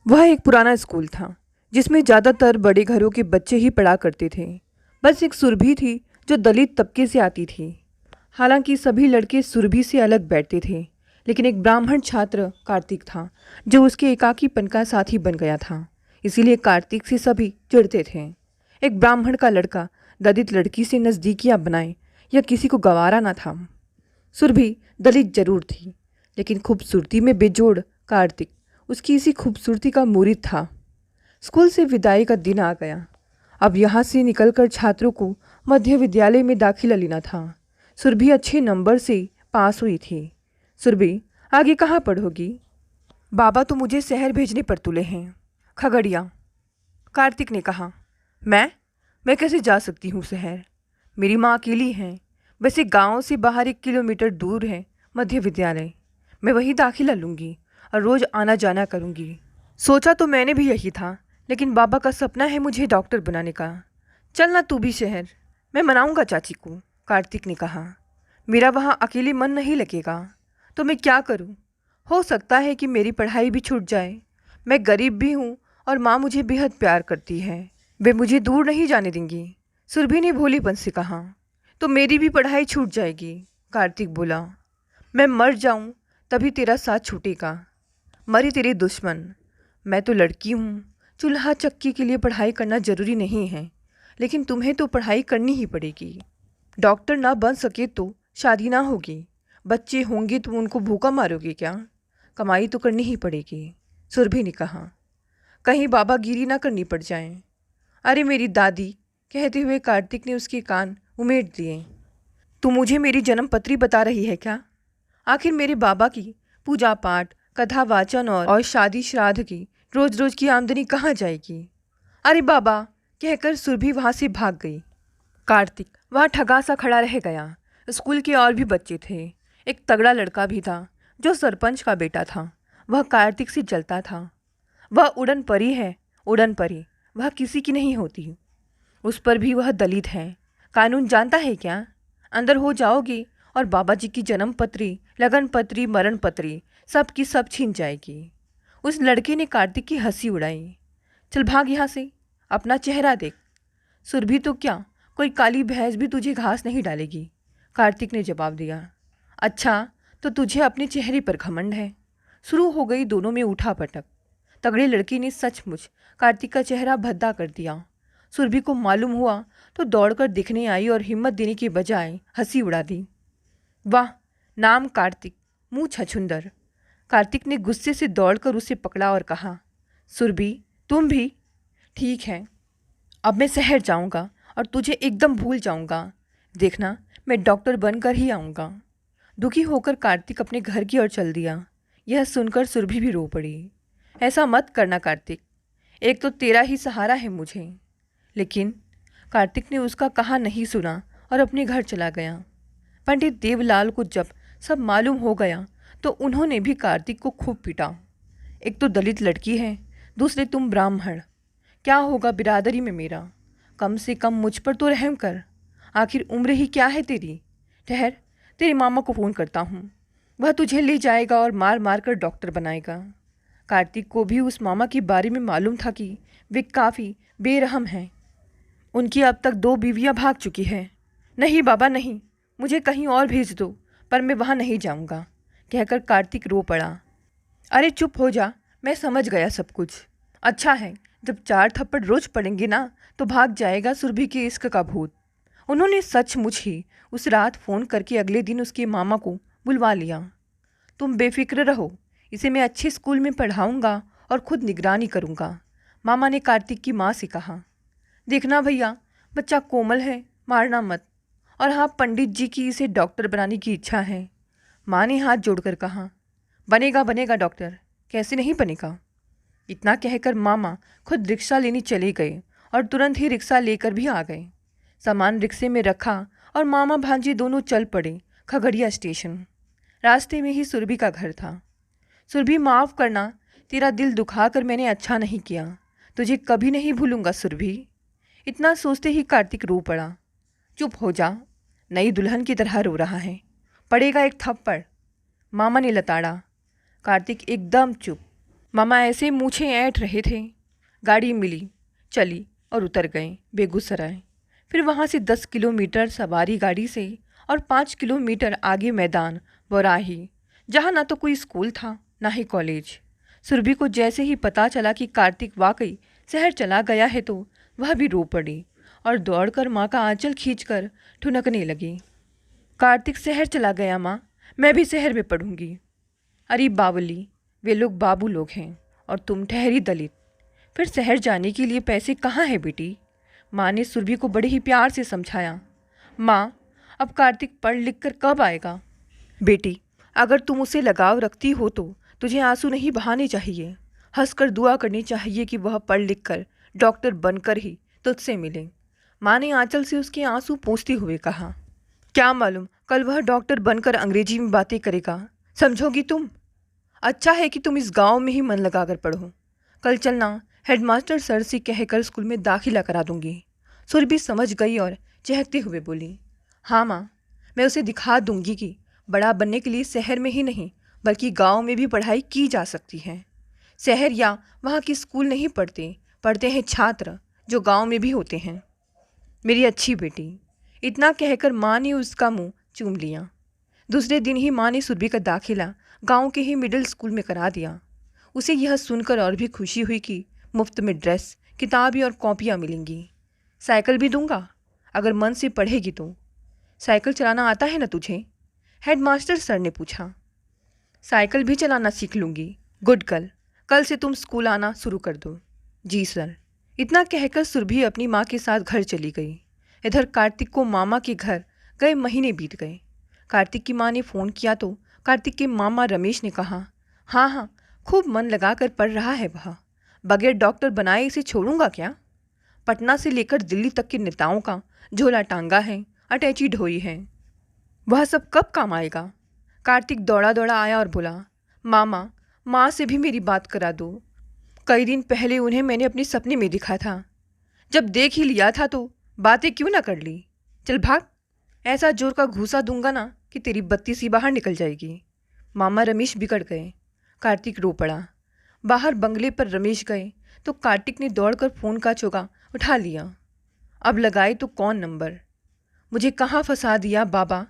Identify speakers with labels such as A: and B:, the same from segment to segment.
A: वह एक पुराना स्कूल था जिसमें ज़्यादातर बड़े घरों के बच्चे ही पढ़ा करते थे। बस एक सुरभि थी जो दलित तबके से आती थी। हालांकि सभी लड़के सुरभि से अलग बैठते थे, लेकिन एक ब्राह्मण छात्र कार्तिक था जो उसके एकाकीपन का साथी बन गया था। इसीलिए कार्तिक से सभी चिढ़ते थे। एक ब्राह्मण का लड़का दलित लड़की से नज़दीकियां बनाए यह किसी को गवारा न था। सुरभि दलित जरूर थी, लेकिन खूबसूरती में बेजोड़ कार्तिक उसकी इसी खूबसूरती का मुरीद था। स्कूल से विदाई का दिन आ गया। अब यहाँ से निकलकर छात्रों को मध्य विद्यालय में दाखिला लेना था। सुरभि अच्छे नंबर से पास हुई थी। सुरभि, आगे कहाँ पढ़ोगी? बाबा तो मुझे शहर भेजने पर तुले हैं। खगड़िया, कार्तिक ने कहा। मैं कैसे जा सकती हूँ शहर? मेरी माँ अकेली हैं। वैसे गांव से बाहर 1 किलोमीटर दूर है मध्य विद्यालय। मैं वहीं दाखिला लूँगी और रोज़ आना जाना करूँगी। सोचा तो मैंने भी यही था, लेकिन बाबा का सपना है मुझे डॉक्टर बनाने का। चलना तू भी शहर, मैं मनाऊंगा चाची को, कार्तिक ने कहा। मेरा वहाँ अकेले मन नहीं लगेगा, तो मैं क्या करूँ? हो सकता है कि मेरी पढ़ाई भी छूट जाए। मैं गरीब भी हूँ और माँ मुझे बेहद प्यार करती है। वे मुझे दूर नहीं जाने देंगी, सुरभि ने भोलेपन से कहा। तो मेरी भी पढ़ाई छूट जाएगी, कार्तिक बोला। मैं मर जाऊँ तभी तेरा साथ छूटेगा। मरे तेरे दुश्मन। मैं तो लड़की हूँ, चूल्हा चक्की के लिए पढ़ाई करना ज़रूरी नहीं है, लेकिन तुम्हें तो पढ़ाई करनी ही पड़ेगी। डॉक्टर ना बन सके तो शादी ना होगी, बच्चे होंगे तो उनको भूखा मारोगे क्या? कमाई तो करनी ही पड़ेगी, सुरभि ने कहा। कहीं बाबागिरी ना करनी पड़ जाए। अरे मेरी दादी, कहते हुए कार्तिक ने उसके कान उमेट दिए। तू मुझे मेरी जन्म पत्री बता रही है क्या? आखिर मेरे बाबा की पूजा पाठ, कथा वाचन और शादी श्राद्ध की रोज रोज की आमदनी कहाँ जाएगी? अरे बाबा, कहकर सुरभि वहाँ से भाग गई। कार्तिक वहाँ ठगा सा खड़ा रह गया। स्कूल के और भी बच्चे थे। एक तगड़ा लड़का भी था जो सरपंच का बेटा था। वह कार्तिक से जलता था। वह उड़न परी है, उड़न परी। वह किसी की नहीं होती। उस पर भी वह दलित है। कानून जानता है क्या? अंदर हो जाओगी और बाबा जी की जन्म पत्री, लगन पत्री, मरण पत्री सब की सब छीन जाएगी। उस लड़के ने कार्तिक की हंसी उड़ाई। चल भाग यहाँ से, अपना चेहरा देख। सुरभि तो क्या, कोई काली भैंस भी तुझे घास नहीं डालेगी, कार्तिक ने जवाब दिया। अच्छा, तो तुझे अपने चेहरे पर घमंड है। शुरू हो गई दोनों में उठापटक। तगड़े लड़के ने सचमुच कार्तिक का चेहरा भद्दा कर दिया। सुरभि को मालूम हुआ तो दौड़कर दिखने आई और हिम्मत देने के बजाय हंसी उड़ा दी। वाह, नाम कार्तिक, मुँह छछुंदर। कार्तिक ने गुस्से से दौड़कर उसे पकड़ा और कहा, सुरभि तुम भी? ठीक है, अब मैं शहर जाऊंगा और तुझे एकदम भूल जाऊंगा। देखना, मैं डॉक्टर बनकर ही आऊँगा। दुखी होकर कार्तिक अपने घर की ओर चल दिया। यह सुनकर सुरभि भी रो पड़ी। ऐसा मत करना कार्तिक, एक तो तेरा ही सहारा है मुझे। लेकिन कार्तिक ने उसका कहा नहीं सुना और अपने घर चला गया। पंडित देवलाल को जब सब मालूम हो गया तो उन्होंने भी कार्तिक को खूब पीटा। एक तो दलित लड़की है, दूसरे तुम ब्राह्मण। क्या होगा बिरादरी में मेरा? कम से कम मुझ पर तो रहम कर। आखिर उम्र ही क्या है तेरी? ठहर, तेरे मामा को फ़ोन करता हूँ, वह तुझे ले जाएगा और मार मार कर डॉक्टर बनाएगा। कार्तिक को भी उस मामा के बारे में मालूम था कि वे काफ़ी बेरहम हैं। उनकी अब तक 2 बीवियाँ भाग चुकी हैं। नहीं बाबा नहीं, मुझे कहीं और भेज दो, पर मैं वहाँ नहीं जाऊँगा, कहकर कार्तिक रो पड़ा। अरे चुप हो जा, मैं समझ गया सब कुछ। अच्छा है, जब 4 थप्पड़ रोज पड़ेंगे ना तो भाग जाएगा सुरभि के इश्क का भूत। उन्होंने सचमुच ही उस रात फ़ोन करके अगले दिन उसके मामा को बुलवा लिया। तुम बेफिक्र रहो, इसे मैं अच्छे स्कूल में पढ़ाऊँगा और खुद निगरानी करूँगा, मामा ने कार्तिक की माँ से कहा। देखना भैया, बच्चा कोमल है, मारना मत। और हाँ, पंडित जी की इसे डॉक्टर बनाने की इच्छा है, माँ ने हाथ जोड़कर कहा। बनेगा बनेगा डॉक्टर, कैसे नहीं बनेगा। इतना कहकर मामा खुद रिक्शा लेने चले गए और तुरंत ही रिक्शा लेकर भी आ गए। सामान रिक्शे में रखा और मामा भांजी दोनों चल पड़े खगड़िया स्टेशन। रास्ते में ही सुरभि का घर था। सुरभि, माफ़ करना, तेरा दिल दुखाकर मैंने अच्छा नहीं किया। तुझे कभी नहीं भूलूंगा सुरभि। इतना सोचते ही कार्तिक रो पड़ा। चुप हो जा, नई दुल्हन की तरह रो रहा है, पड़ेगा एक थप्पड़, मामा ने लताड़ा। कार्तिक एकदम चुप। मामा ऐसे मूछें ऐंठ रहे थे। गाड़ी मिली, चली और उतर गए बेगूसराय। फिर वहाँ से 10 किलोमीटर सवारी गाड़ी से और 5 किलोमीटर आगे मैदान बौराही, जहाँ ना तो कोई स्कूल था ना ही कॉलेज। सुरभि को जैसे ही पता चला कि कार्तिक वाकई शहर चला गया है तो वह भी रो पड़ी और दौड़कर माँ का आंचल खींचकर ठुनकने लगी। कार्तिक शहर चला गया माँ, मैं भी शहर में पढ़ूंगी। अरे बावली, वे लोग बाबू लोग हैं और तुम ठहरी दलित। फिर शहर जाने के लिए पैसे कहाँ हैं बेटी? माँ ने सुरभि को बड़े ही प्यार से समझाया। माँ, अब कार्तिक पढ़ लिख कर कब आएगा? बेटी, अगर तुम उसे लगाव रखती हो तो तुझे आंसू नहीं बहाने चाहिए, हंसकर दुआ करनी चाहिए कि वह पढ़ लिख कर डॉक्टर बनकर ही तुझसे मिले। माँ ने आंचल से उसके आंसू पोंछते हुए कहा। क्या मालूम कल वह डॉक्टर बनकर अंग्रेजी में बातें करेगा, समझोगी तुम? अच्छा है कि तुम इस गांव में ही मन लगाकर पढ़ो। कल चलना, हेडमास्टर सर से कहकर स्कूल में दाखिला करा दूंगी। सुरभि समझ गई और चहकते हुए बोली, हाँ माँ, मैं उसे दिखा दूंगी कि बड़ा बनने के लिए शहर में ही नहीं बल्कि गांव में भी पढ़ाई की जा सकती है। शहर या वहाँ के स्कूल नहीं पढ़ते हैं छात्र जो गांव में भी होते हैं। मेरी अच्छी बेटी। इतना कहकर माँ ने उसका मुंह चूम लिया। दूसरे दिन ही माँ ने सुरभि का दाखिला गांव के ही मिडिल स्कूल में करा दिया। उसे यह सुनकर और भी खुशी हुई कि मुफ्त में ड्रेस, किताबें और कॉपियाँ मिलेंगी। साइकिल भी दूंगा अगर मन से पढ़ेगी तो। साइकिल चलाना आता है ना तुझे? हेडमास्टर सर ने पूछा। साइकिल भी चलाना सीख लूँगी। गुड गर्ल, कल से तुम स्कूल आना शुरू कर दो। जी सर। इतना कहकर सुरभि अपनी माँ के साथ घर चली गई। इधर कार्तिक को मामा के घर गए महीने बीत गए। कार्तिक की माँ ने फ़ोन किया तो कार्तिक के मामा रमेश ने कहा, हाँ हाँ, खूब मन लगाकर पढ़ रहा है वह। बगैर डॉक्टर बनाए इसे छोड़ूंगा क्या? पटना से लेकर दिल्ली तक के नेताओं का झोला टांगा है, अटैची ढोई है। वह सब कब काम आएगा? कार्तिक दौड़ा दौड़ा आया और बोला, मामा, माँ से भी मेरी बात करा दो। कई दिन पहले उन्हें मैंने अपने सपने में दिखा था। जब देख ही लिया था तो बातें क्यों ना कर ली? चल भाग, ऐसा जोर का घूसा दूंगा ना कि तेरी बत्ती सी बाहर निकल जाएगी। मामा रमेश बिगड़ गए। कार्तिक रो पड़ा। बाहर बंगले पर रमेश गए तो कार्तिक ने दौड़कर फ़ोन का चोगा उठा लिया। अब लगाए तो कौन नंबर? मुझे कहाँ फंसा दिया बाबा?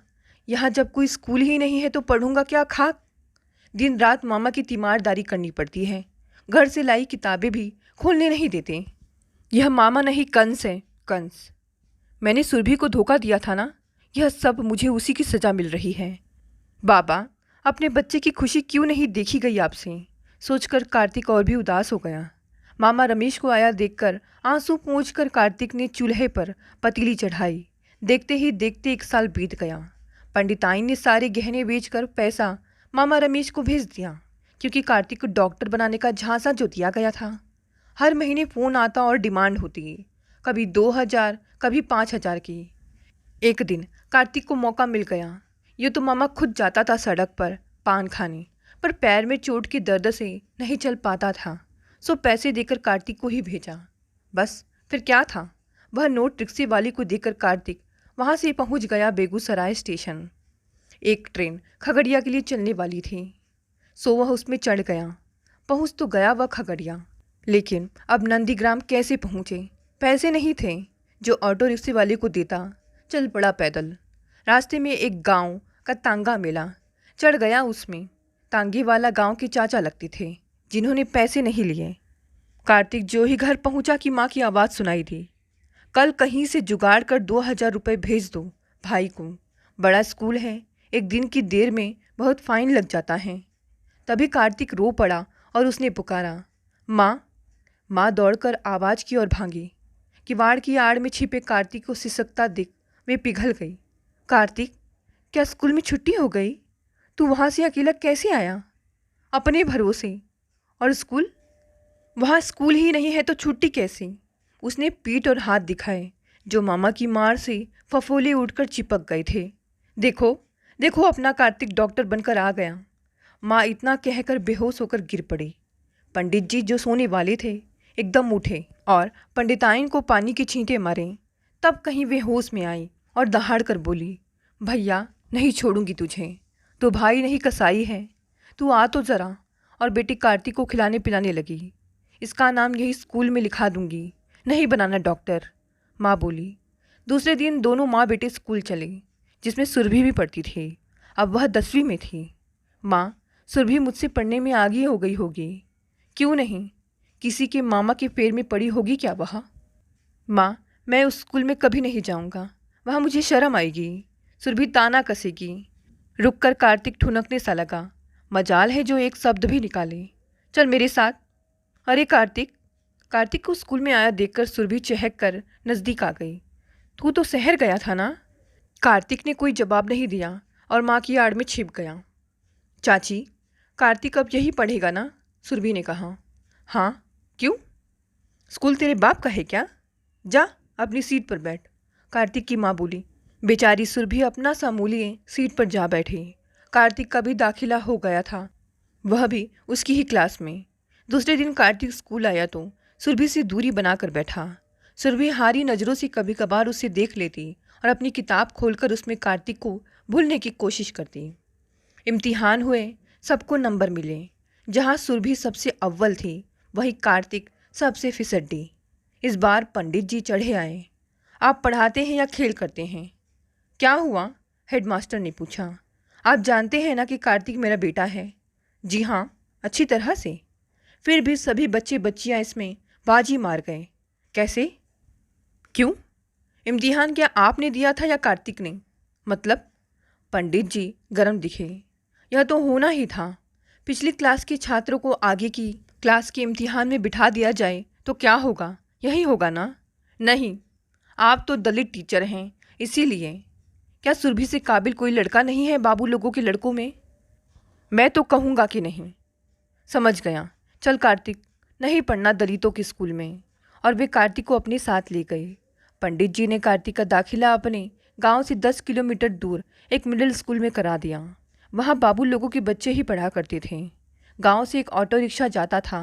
A: यहाँ जब कोई स्कूल ही नहीं है तो पढ़ूंगा क्या खाक? दिन रात मामा की तीमारदारी करनी पड़ती है। घर से लाई किताबें भी खोलने नहीं देते। यह मामा नहीं, कंस है, कंस। मैंने सुरभि को धोखा दिया था ना, यह सब मुझे उसी की सज़ा मिल रही है। बाबा, अपने बच्चे की खुशी क्यों नहीं देखी गई आपसे? सोचकर कार्तिक और भी उदास हो गया। मामा रमेश को आया देखकर आंसू पोंछकर कार्तिक ने चूल्हे पर पतीली चढ़ाई। देखते ही देखते 1 साल बीत गया। पंडिताइन ने सारे गहने बेचकर पैसा मामा रमेश को भेज दिया, क्योंकि कार्तिक को डॉक्टर बनाने का झांसा जो दिया गया था। हर महीने फ़ोन आता और डिमांड होती, कभी 2000, कभी 5000 की। एक दिन कार्तिक को मौका मिल गया। ये तो मामा खुद जाता था सड़क पर पान खाने, पर पैर में चोट की दर्द से नहीं चल पाता था, सो पैसे देकर कार्तिक को ही भेजा। बस फिर क्या था, वह नोट रिक्शे वाली को देकर कार्तिक वहाँ से पहुँच गया बेगूसराय स्टेशन। एक ट्रेन खगड़िया के लिए चलने वाली थी, सो वह उसमें चढ़ गया। पहुँच तो गया वह खगड़िया, लेकिन अब नंदीग्राम कैसे पहुँचे? पैसे नहीं थे जो ऑटो रिक्शे वाले को देता। चल पड़ा पैदल। रास्ते में एक गांव का तांगा मिला, चढ़ गया उसमें। तांगे वाला गांव के चाचा लगते थे, जिन्होंने पैसे नहीं लिए। कार्तिक जो ही घर पहुंचा कि माँ की आवाज़ सुनाई दी, कल कहीं से जुगाड़ कर 2000 रुपये भेज दो भाई को, बड़ा स्कूल है, एक दिन की देर में बहुत फाइन लग जाता है। तभी कार्तिक रो पड़ा और उसने पुकारा, माँ। माँ दौड़कर आवाज़ की ओर भागी। किवाड़ की आड़ में छिपे कार्तिक को सिसकता देख वे पिघल गई। कार्तिक, क्या स्कूल में छुट्टी हो गई? तू वहाँ से अकेला कैसे आया? अपने भरोसे। और स्कूल? वहाँ स्कूल ही नहीं है तो छुट्टी कैसे? उसने पीठ और हाथ दिखाए जो मामा की मार से फफोले उठकर चिपक गए थे। देखो देखो, अपना कार्तिक डॉक्टर बनकर आ गया। माँ इतना कहकर बेहोश होकर गिर पड़ी। पंडित जी जो सोने वाले थे एकदम उठे और पंडिताइन को पानी की छींटे मारे। तब कहीं वे होश में आई और दहाड़ कर बोली, भैया नहीं छोड़ूंगी तुझे, तो भाई नहीं कसाई है, तू आ तो ज़रा और बेटी कार्तिक को खिलाने पिलाने लगी। इसका नाम यही स्कूल में लिखा दूंगी, नहीं बनाना डॉक्टर, माँ बोली। दूसरे दिन दोनों माँ बेटे स्कूल चले, जिसमें सुरभि भी पढ़ती थी। अब वह 10वीं में थी। माँ, सुरभि मुझसे पढ़ने में आगे हो गई होगी। क्यों नहीं, किसी के मामा के पैर में पड़ी होगी क्या वह? माँ, मैं उस स्कूल में कभी नहीं जाऊँगा, वहाँ मुझे शर्म आएगी। सुरभि ताना कसेगी। रुककर कार्तिक ठुनकने सा लगा। मजाल है जो एक शब्द भी निकाले। चल मेरे साथ। अरे कार्तिक! कार्तिक को स्कूल में आया देखकर सुरभि चहक कर नज़दीक आ गई। तू तो शहर गया था ना? कार्तिक ने कोई जवाब नहीं दिया और माँ की आड़ में छिप गया। चाची, कार्तिक अब यही पढ़ेगा ना? सुरभि ने कहा। हाँ, क्यों? स्कूल तेरे बाप का है क्या? जा अपनी सीट पर बैठ, कार्तिक की माँ बोली। बेचारी सुरभि अपना सामूल लिए सीट पर जा बैठी। कार्तिक का भी दाखिला हो गया था, वह भी उसकी ही क्लास में। दूसरे दिन कार्तिक स्कूल आया तो सुरभि से दूरी बनाकर बैठा। सुरभि हारी नज़रों से कभी कभार उसे देख लेती और अपनी किताब खोलकर उसमें कार्तिक को भूलने की कोशिश करती। इम्तिहान हुए, सबको नंबर मिले। जहाँ सुरभि सबसे अव्वल थी, वही कार्तिक सबसे फिसड्डी। इस बार पंडित जी चढ़े आए। आप पढ़ाते हैं या खेल करते हैं? क्या हुआ? हेडमास्टर ने पूछा। आप जानते हैं ना कि कार्तिक मेरा बेटा है। जी हाँ, अच्छी तरह से। फिर भी सभी बच्चे बच्चियाँ इसमें बाजी मार गए। कैसे? क्यों? इम्तिहान क्या आपने दिया था या कार्तिक ने? मतलब? पंडित जी गरम दिखे। यह तो होना ही था। पिछली क्लास के छात्रों को आगे की क्लास के इम्तिहान में बिठा दिया जाए तो क्या होगा? यही होगा ना? नहीं, आप तो दलित टीचर हैं, इसीलिए। क्या सुरभि से काबिल कोई लड़का नहीं है बाबू लोगों के लड़कों में? मैं तो कहूँगा कि नहीं। समझ गया। चल कार्तिक, नहीं पढ़ना दलितों के स्कूल में। और वे कार्तिक को अपने साथ ले गए। पंडित जी ने कार्तिक का दाखिला अपने गांव से 10 किलोमीटर दूर एक मिडिल स्कूल में करा दिया। वहाँ बाबू लोगों के बच्चे ही पढ़ा करते थे। गांव से एक ऑटो रिक्शा जाता था।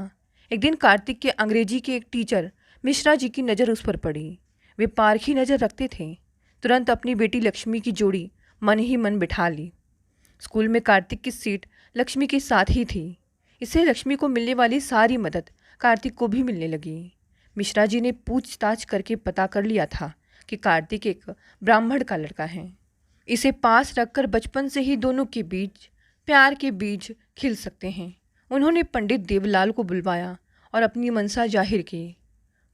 A: एक दिन कार्तिक के अंग्रेजी के एक टीचर मिश्रा जी की नज़र उस पर पड़ी। वे पारखी नज़र रखते थे। तुरंत अपनी बेटी लक्ष्मी की जोड़ी मन ही मन बिठा ली। स्कूल में कार्तिक की सीट लक्ष्मी के साथ ही थी, इससे लक्ष्मी को मिलने वाली सारी मदद कार्तिक को भी मिलने लगी। मिश्रा जी ने पूछताछ करके पता कर लिया था कि कार्तिक एक ब्राह्मण का लड़का है। इसे पास रखकर बचपन से ही दोनों के बीच प्यार के बीज खिल सकते हैं। उन्होंने पंडित देवलाल को बुलवाया और अपनी मनसा जाहिर की।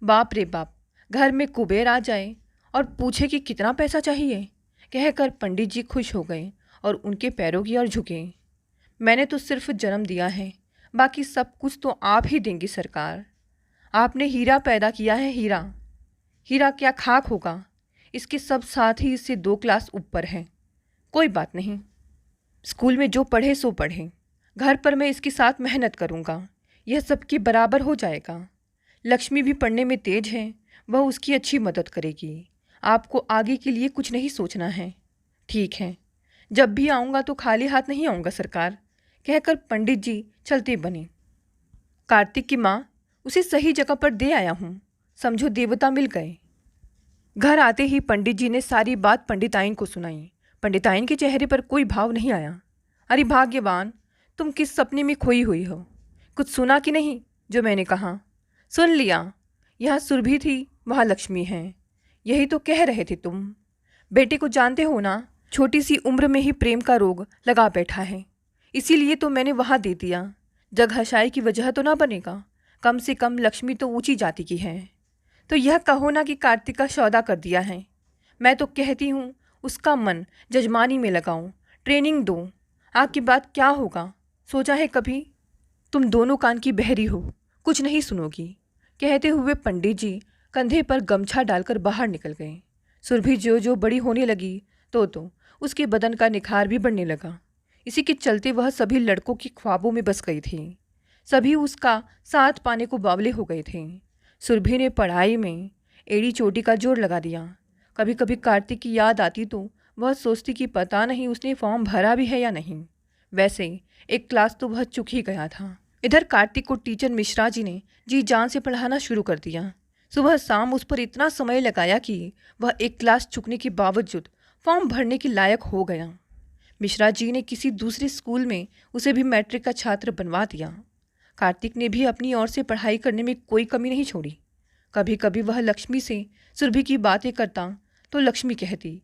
A: बाप रे बाप, घर में कुबेर आ जाए और पूछे कि कितना पैसा चाहिए, कहकर पंडित जी खुश हो गए और उनके पैरों की ओर झुके। मैंने तो सिर्फ जन्म दिया है, बाकी सब कुछ तो आप ही देंगी सरकार। आपने हीरा पैदा किया है, हीरा। हीरा क्या खाक होगा? इसके सब साथी इससे 2 क्लास ऊपर हैं। कोई बात नहीं, स्कूल में जो पढ़े सो पढ़े। घर पर मैं इसके साथ मेहनत करूँगा, यह सबके बराबर हो जाएगा। लक्ष्मी भी पढ़ने में तेज है, वह उसकी अच्छी मदद करेगी। आपको आगे के लिए कुछ नहीं सोचना है। ठीक है, जब भी आऊँगा तो खाली हाथ नहीं आऊँगा सरकार, कहकर पंडित जी चलते बने। कार्तिक की माँ, उसे सही जगह पर दे आया हूँ, समझो देवता मिल गए। घर आते ही पंडित जी ने सारी बात पंडिताइन को सुनाई। पंडिताइन के चेहरे पर कोई भाव नहीं आया। अरे भाग्यवान, तुम किस सपने में खोई हुई हो? कुछ सुना कि नहीं जो मैंने कहा? सुन लिया। यहाँ सुरभि थी, वहाँ लक्ष्मी है, यही तो कह रहे थे तुम। बेटे को जानते हो ना, छोटी सी उम्र में ही प्रेम का रोग लगा बैठा है, इसीलिए तो मैंने वहाँ दे दिया। जगहशाई की वजह तो ना बनेगा, कम से कम लक्ष्मी तो ऊंची जाति की है। तो यह कहो ना कि कार्तिक का सौदा कर दिया है। मैं तो कहती हूँ उसका मन जजमानी में लगाऊं, ट्रेनिंग दो। आपकी बात क्या होगा, सोचा है कभी? तुम दोनों कान की बहरी हो, कुछ नहीं सुनोगी, कहते हुए पंडित जी कंधे पर गमछा डालकर बाहर निकल गए। सुरभि जो जो बड़ी होने लगी तो उसके बदन का निखार भी बढ़ने लगा। इसी के चलते वह सभी लड़कों की ख्वाबों में बस गई थी। सभी उसका साथ पाने को बावले हो गए थे। सुरभि ने पढ़ाई में एड़ी चोटी का जोर लगा दिया। कभी कभी कार्तिक की याद आती तो वह सोचती कि पता नहीं उसने फॉर्म भरा भी है या नहीं। वैसे एक क्लास तो वह चुक ही गया था। इधर कार्तिक को टीचर मिश्रा जी ने जी जान से पढ़ाना शुरू कर दिया। सुबह शाम उस पर इतना समय लगाया कि वह एक क्लास चुकने के बावजूद फॉर्म भरने के लायक हो गया। मिश्रा जी ने किसी दूसरे स्कूल में उसे भी मैट्रिक का छात्र बनवा दिया। कार्तिक ने भी अपनी ओर से पढ़ाई करने में कोई कमी नहीं छोड़ी। कभी कभी वह लक्ष्मी से सुरभि की बातें करता तो लक्ष्मी कहती,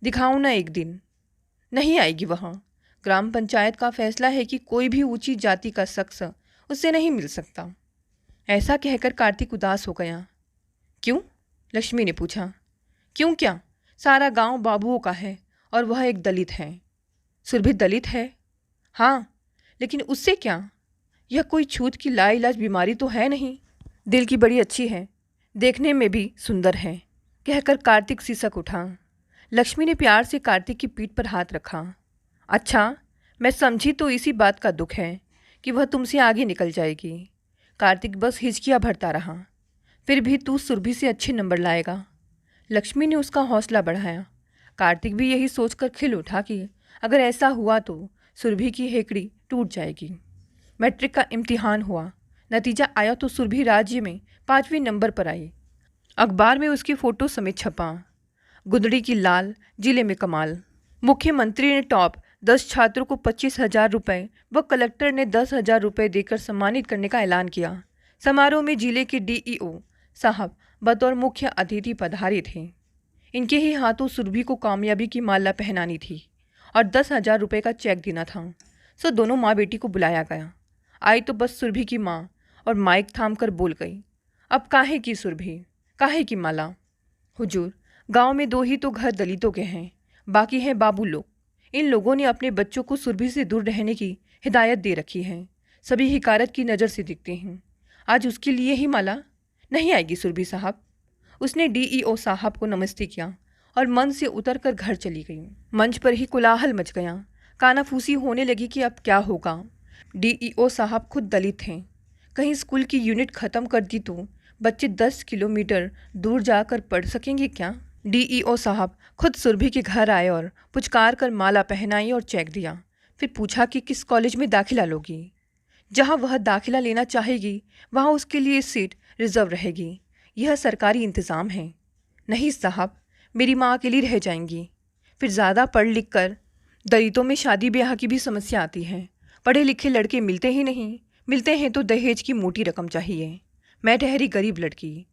A: दिखाऊं ना एक दिन। नहीं आएगी वहाँ। ग्राम पंचायत का फैसला है कि कोई भी ऊंची जाति का शख्स उससे नहीं मिल सकता। ऐसा कहकर कार्तिक उदास हो गया। क्यों? लक्ष्मी ने पूछा। क्यों क्या? सारा गांव बाबुओं का है और वह एक दलित है। सुरभि दलित है? हाँ, लेकिन उससे क्या? यह कोई छूत की लाइलाज बीमारी तो है नहीं। दिल की बड़ी अच्छी है, देखने में भी सुंदर है, कहकर कार्तिक सिसक उठा। लक्ष्मी ने प्यार से कार्तिक की पीठ पर हाथ रखा। अच्छा, मैं समझी तो इसी बात का दुख है कि वह तुमसे आगे निकल जाएगी। कार्तिक बस हिचकियाँ भरता रहा। फिर भी तू सुरभि से अच्छे नंबर लाएगा। लक्ष्मी ने उसका हौसला बढ़ाया। कार्तिक भी यही सोचकर खिल उठा कि अगर ऐसा हुआ तो सुरभि की हेकड़ी टूट जाएगी। मैट्रिक का इम्तिहान हुआ। नतीजा आया तो सुरभि राज्य में 5वें नंबर पर आई। अखबार में उसकी फ़ोटो समेत छपा। गुदड़ी की लाल, जिले में कमाल। मुख्यमंत्री ने टॉप 10 छात्रों को 25,000 रुपये व कलेक्टर ने 10,000 रुपये देकर सम्मानित करने का ऐलान किया। समारोह में जिले के डीईओ साहब बतौर मुख्य अतिथि पधारे थे। इनके ही हाथों सुरभि को कामयाबी की माला पहनानी थी और 10,000 रुपये का चेक देना था। सो दोनों माँ बेटी को बुलाया गया। आई तो बस सुरभि की माँ और माइक थाम कर बोल गई, अब काहे की सुरभि, काहे की माला? हुजूर, गांव में 2 ही तो घर दलितों के हैं, बाकी हैं बाबू लोग। इन लोगों ने अपने बच्चों को सुरभि से दूर रहने की हिदायत दे रखी है। सभी हिकारत की नज़र से दिखते हैं। आज उसके लिए ही माला? नहीं आएगी सुरभि साहब। उसने डीईओ साहब को नमस्ते किया और मंच से उतरकर घर चली गई। मंच पर ही कोलाहल मच गया। कानाफूसी होने लगी कि अब क्या होगा। डीईओ साहब खुद दलित हैं। कहीं स्कूल की यूनिट ख़त्म कर दी तो बच्चे 10 किलोमीटर दूर जाकर पढ़ सकेंगे क्या? डीईओ साहब खुद सुरभि के घर आए और पुचकार कर माला पहनाई और चेक दिया। फिर पूछा कि किस कॉलेज में दाखिला लोगी। जहाँ वह दाखिला लेना चाहेगी वहाँ उसके लिए सीट रिजर्व रहेगी। यह सरकारी इंतज़ाम है। नहीं साहब, मेरी माँ अकेली रह जाएंगी। फिर ज़्यादा पढ़ लिख कर दलितों में शादी ब्याह की भी समस्या आती है। पढ़े लिखे लड़के मिलते ही नहीं, मिलते हैं तो दहेज की मोटी रकम चाहिए। मैं ठहरी गरीब लड़की।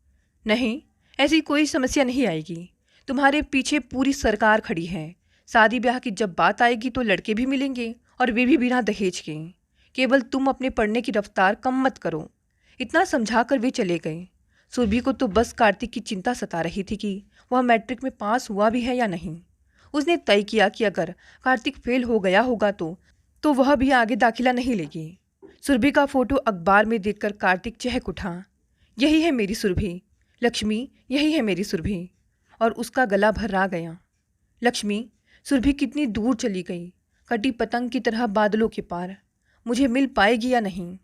A: नहीं, ऐसी कोई समस्या नहीं आएगी। तुम्हारे पीछे पूरी सरकार खड़ी है। शादी ब्याह की जब बात आएगी तो लड़के भी मिलेंगे और वे भी बिना दहेज के। केवल तुम अपने पढ़ने की रफ्तार कम मत करो। इतना समझा कर वे चले गए। सुरभि को तो बस कार्तिक की चिंता सता रही थी कि वह मैट्रिक में पास हुआ भी है या नहीं। उसने तय किया कि अगर कार्तिक फेल हो गया होगा तो वह भी आगे दाखिला नहीं लेगी। सुरभि का फोटो अखबार में देखकर कार्तिक चहक उठा। यही है मेरी सुरभि, लक्ष्मी, यही है मेरी सुरभि। और उसका गला भर्रा गया। लक्ष्मी, सुरभि कितनी दूर चली गई, कटी पतंग की तरह बादलों के पार। मुझे मिल पाएगी या नहीं?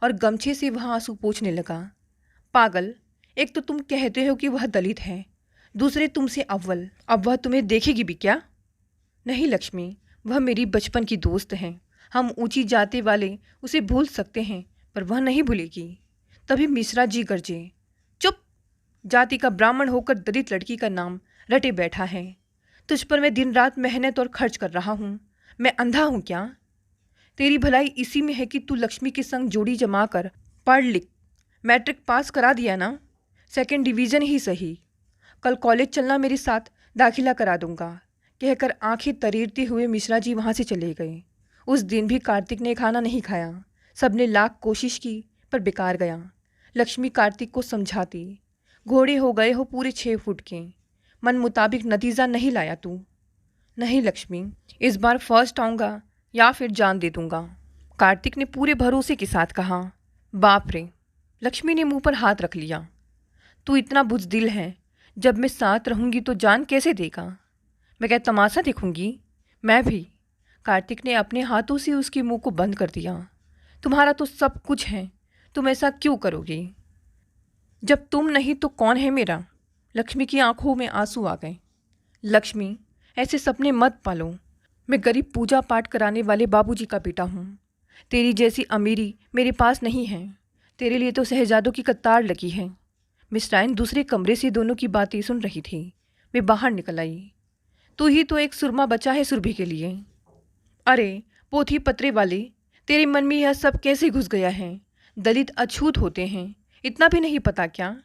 A: और गमछे से वह आंसू पोंछने लगा। पागल, एक तो तुम कहते हो कि वह दलित है, दूसरे तुमसे अव्वल। अब वह तुम्हें देखेगी भी क्या? नहीं लक्ष्मी, वह मेरी बचपन की दोस्त है। हम ऊंची जाति वाले उसे भूल सकते हैं पर वह नहीं भूलेगी। तभी मिश्रा जी गरजे, चुप! जाति का ब्राह्मण होकर दलित लड़की का नाम रटे बैठा है। तुझ पर मैं दिन रात मेहनत और खर्च कर रहा हूँ। मैं अंधा हूँ क्या? तेरी भलाई इसी में है कि तू लक्ष्मी के संग जोड़ी जमा कर पढ़ लिख। मैट्रिक पास करा दिया ना, 2nd डिवीज़न ही सही। कल कॉलेज चलना मेरे साथ, दाखिला करा दूंगा, कहकर आंखें तरीरते हुए मिश्रा जी वहाँ से चले गए। उस दिन भी कार्तिक ने खाना नहीं खाया। सबने लाख कोशिश की पर बेकार गया। लक्ष्मी कार्तिक को समझाती, घोड़े हो गए हो पूरे 6 फुट के, मन मुताबिक नतीजा नहीं लाया तू। नहीं लक्ष्मी, इस बार फर्स्ट आऊँगा या फिर जान दे दूंगा, कार्तिक ने पूरे भरोसे के साथ कहा। बाप रे! लक्ष्मी ने मुंह पर हाथ रख लिया। तू इतना बुज़दिल है, जब मैं साथ रहूँगी तो जान कैसे देगा? मैं क्या तमाशा देखूँगी? मैं भी। कार्तिक ने अपने हाथों से उसके मुंह को बंद कर दिया। तुम्हारा तो सब कुछ है, तुम ऐसा क्यों करोगे? जब तुम नहीं तो कौन है मेरा? लक्ष्मी की आंखों में आंसू आ गए। लक्ष्मी, ऐसे सपने मत पालो। मैं गरीब पूजा पाठ कराने वाले बाबूजी का बेटा हूँ। तेरी जैसी अमीरी मेरे पास नहीं है। तेरे लिए तो शहजादों की कतार लगी है। मिस्राइन दूसरे कमरे से दोनों की बातें सुन रही थी। वे बाहर निकल आई। तू ही तो एक सुरमा बचा है सुरभि के लिए। अरे पोथी पत्रे वाले, तेरे मन में यह सब कैसे घुस गया है? दलित अछूत होते हैं, इतना भी नहीं पता क्या?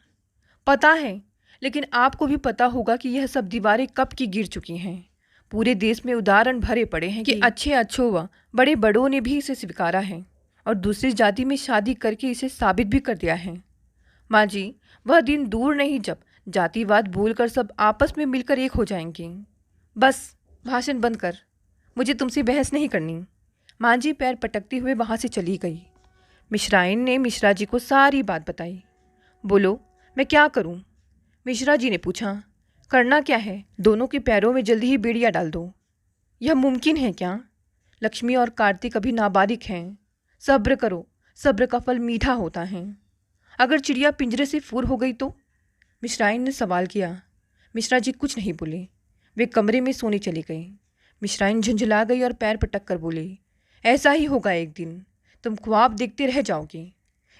A: पता है, लेकिन आपको भी पता होगा कि यह सब दीवारें कब की गिर चुकी हैं। पूरे देश में उदाहरण भरे पड़े हैं कि अच्छे अच्छों व बड़े बड़ों ने भी इसे स्वीकारा है और दूसरी जाति में शादी करके इसे साबित भी कर दिया है। माँ जी, वह दिन दूर नहीं जब जातिवाद भूलकर सब आपस में मिलकर एक हो जाएंगे। बस भाषण बंद कर, मुझे तुमसे बहस नहीं करनी। माँ जी पैर पटकते हुए वहाँ से चली गई। मिश्राइन ने मिश्रा जी को सारी बात बताई। बोलो, मैं क्या करूं? मिश्रा जी ने पूछा। करना क्या है? दोनों के पैरों में जल्दी ही बेड़ियां डाल दो। यह मुमकिन है क्या? लक्ष्मी और कार्तिक अभी नाबालिग हैं। सब्र करो, सब्र का फल मीठा होता है। अगर चिड़िया पिंजरे से फूर हो गई तो? मिश्राइन ने सवाल किया। मिश्रा जी कुछ नहीं बोले, वे कमरे में सोने चले गए। मिश्राइन झुंझला गई और पैर पटक कर बोले, ऐसा ही होगा एक दिन, तुम ख्वाब देखते रह जाओगे।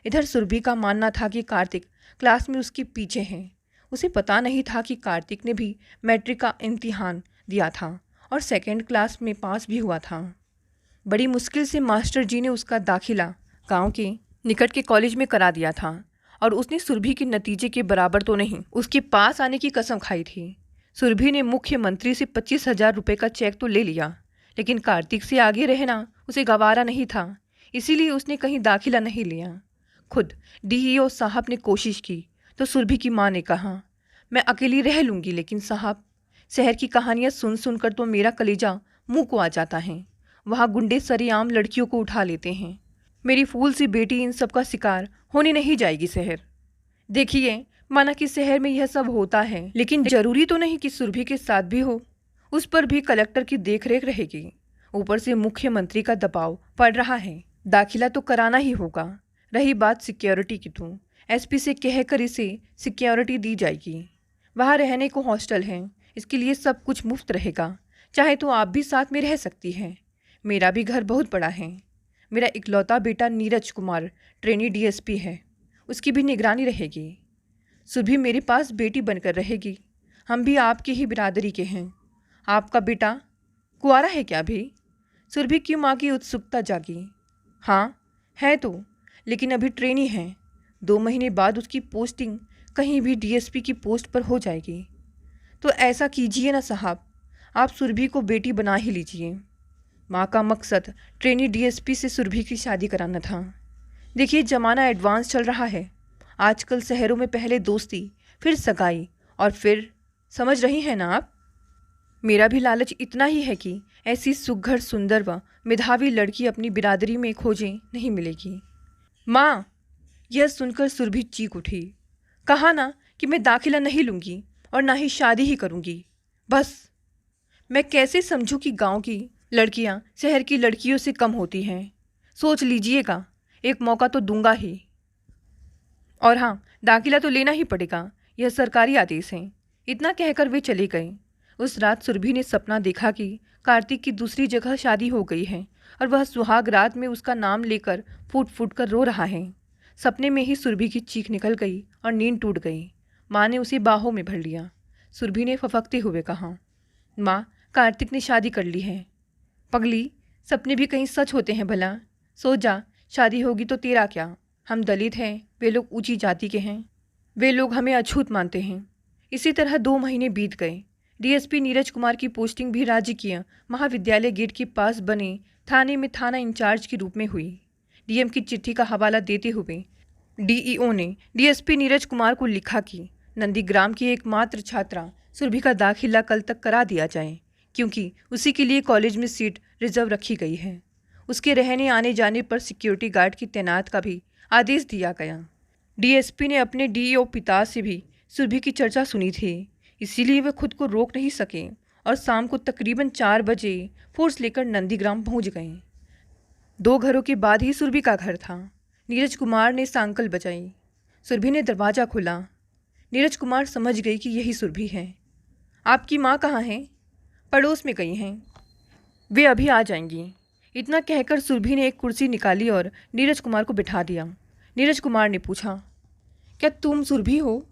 A: इधर सुरभि का मानना था कि कार्तिक क्लास में उसके पीछे हैं। उसे पता नहीं था कि कार्तिक ने भी मैट्रिक का इम्तिहान दिया था और सेकंड क्लास में पास भी हुआ था। बड़ी मुश्किल से मास्टर जी ने उसका दाखिला गांव के निकट के कॉलेज में करा दिया था और उसने सुरभि के नतीजे के बराबर तो नहीं, उसके पास आने की कसम खाई थी। सुरभि ने मुख्यमंत्री से 25,000 रुपये का चेक तो ले लिया, लेकिन कार्तिक से आगे रहना उसे गवारा नहीं था, इसीलिए उसने कहीं दाखिला नहीं लिया। खुद डीईओ साहब ने कोशिश की तो सुरभि की माँ ने कहा, मैं अकेली रह लूँगी, लेकिन साहब, शहर की कहानियाँ सुन सुनकर तो मेरा कलेजा मुँह को आ जाता है। वहाँ गुंडे सरेआम लड़कियों को उठा लेते हैं। मेरी फूल सी बेटी इन सब का शिकार होने नहीं जाएगी शहर। देखिए, माना कि शहर में यह सब होता है, लेकिन जरूरी तो नहीं कि सुरभि के साथ भी हो। उस पर भी कलेक्टर की देखरेख रहेगी। ऊपर से मुख्यमंत्री का दबाव पड़ रहा है, दाखिला तो कराना ही होगा। रही बात सिक्योरिटी की तो एसपी से कहकर इसे सिक्योरिटी दी जाएगी। वहाँ रहने को हॉस्टल है, इसके लिए सब कुछ मुफ्त रहेगा। चाहे तो आप भी साथ में रह सकती हैं। मेरा भी घर बहुत बड़ा है। मेरा इकलौता बेटा नीरज कुमार ट्रेनी डीएसपी है, उसकी भी निगरानी रहेगी। सुरभि मेरे पास बेटी बनकर रहेगी। हम भी आपकी ही बिरादरी के हैं। आपका बेटा कुंवारा है क्या अभी? सुरभि की माँ की उत्सुकता जागी। हाँ है तो, लेकिन अभी ट्रेनी है। 2 महीने बाद उसकी पोस्टिंग कहीं भी डीएसपी की पोस्ट पर हो जाएगी। तो ऐसा कीजिए ना साहब, आप सुरभि को बेटी बना ही लीजिए। माँ का मकसद ट्रेनी डीएसपी से सुरभि की शादी कराना था। देखिए, ज़माना एडवांस चल रहा है। आजकल शहरों में पहले दोस्ती, फिर सगाई और फिर, समझ रही हैं ना आप? मेरा भी लालच इतना ही है कि ऐसी सुघड़ सुंदर व मेधावी लड़की अपनी बिरादरी में खोजें नहीं मिलेगी। माँ, यह सुनकर सुरभि चीख उठी। कहा ना कि मैं दाखिला नहीं लूँगी और ना ही शादी ही करूँगी। बस मैं कैसे समझूं कि गांव की लड़कियां शहर की लड़कियों से कम होती हैं? सोच लीजिएगा, एक मौका तो दूंगा ही। और हाँ, दाखिला तो लेना ही पड़ेगा, यह सरकारी आदेश है। इतना कहकर वे चले गए। उस रात सुरभि ने सपना देखा कि कार्तिक की दूसरी जगह शादी हो गई है और वह सुहाग रात में उसका नाम लेकर फूट फूट कर रो रहा है। सपने में ही सुरभि की चीख निकल गई और नींद टूट गई। माँ ने उसे बाहों में भर लिया। सुरभि ने फफकते हुए कहा, माँ, कार्तिक ने शादी कर ली है। पगली, सपने भी कहीं सच होते हैं भला। सो जा, शादी होगी तो तेरा क्या? हम दलित हैं, वे लोग ऊंची जाति के हैं। वे लोग हमें अछूत मानते हैं। इसी तरह 2 महीने बीत गए। डीएसपी नीरज कुमार की पोस्टिंग भी राजकीय महाविद्यालय गेट के पास बने थाने में थाना इंचार्ज के रूप में हुई। डीएम की चिट्ठी का हवाला देते हुए डीईओ ने डीएसपी नीरज कुमार को लिखा कि नंदीग्राम की एकमात्र छात्रा सुरभि का दाखिला कल तक करा दिया जाए, क्योंकि उसी के लिए कॉलेज में सीट रिजर्व रखी गई है। उसके रहने आने जाने पर सिक्योरिटी गार्ड की तैनात का भी आदेश दिया गया। डीएसपी ने अपने डीईओ पिता से भी सुरभि की चर्चा सुनी थी, इसीलिए वे खुद को रोक नहीं सके और शाम को तकरीबन 4 बजे फोर्स लेकर नंदीग्राम पहुंच गए। 2 घरों के बाद ही सुरभि का घर था। नीरज कुमार ने सांकल बजाई। सुरभि ने दरवाज़ा खोला। नीरज कुमार समझ गई कि यही सुरभि है। आपकी माँ कहाँ हैं? पड़ोस में गई हैं, वे अभी आ जाएंगी। इतना कहकर सुरभि ने एक कुर्सी निकाली और नीरज कुमार को बिठा दिया। नीरज कुमार ने पूछा, क्या तुम सुरभि हो?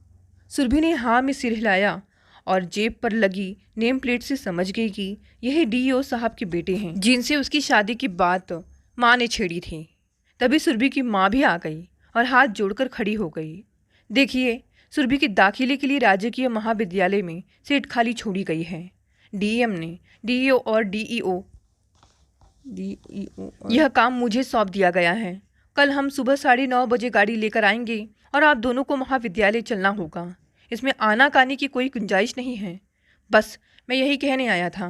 A: सुरभि ने हाँ में सिर हिलाया और जेब पर लगी नेम प्लेट से समझ गई कि यही डीईओ साहब के बेटे हैं, जिनसे उसकी शादी की बात माँ ने छेड़ी थी। तभी सुरभि की माँ भी आ गई और हाथ जोड़कर खड़ी हो गई। देखिए, सुरभि के दाखिले के लिए राजकीय महाविद्यालय में सीट खाली छोड़ी गई है। डीएम ने डीईओ और डीईओ यह काम मुझे सौंप दिया गया है। कल हम सुबह 9:30 बजे गाड़ी लेकर आएंगे और आप दोनों को महाविद्यालय चलना होगा। इसमें आना-कानी की कोई गुंजाइश नहीं है। बस मैं यही कहने आया था,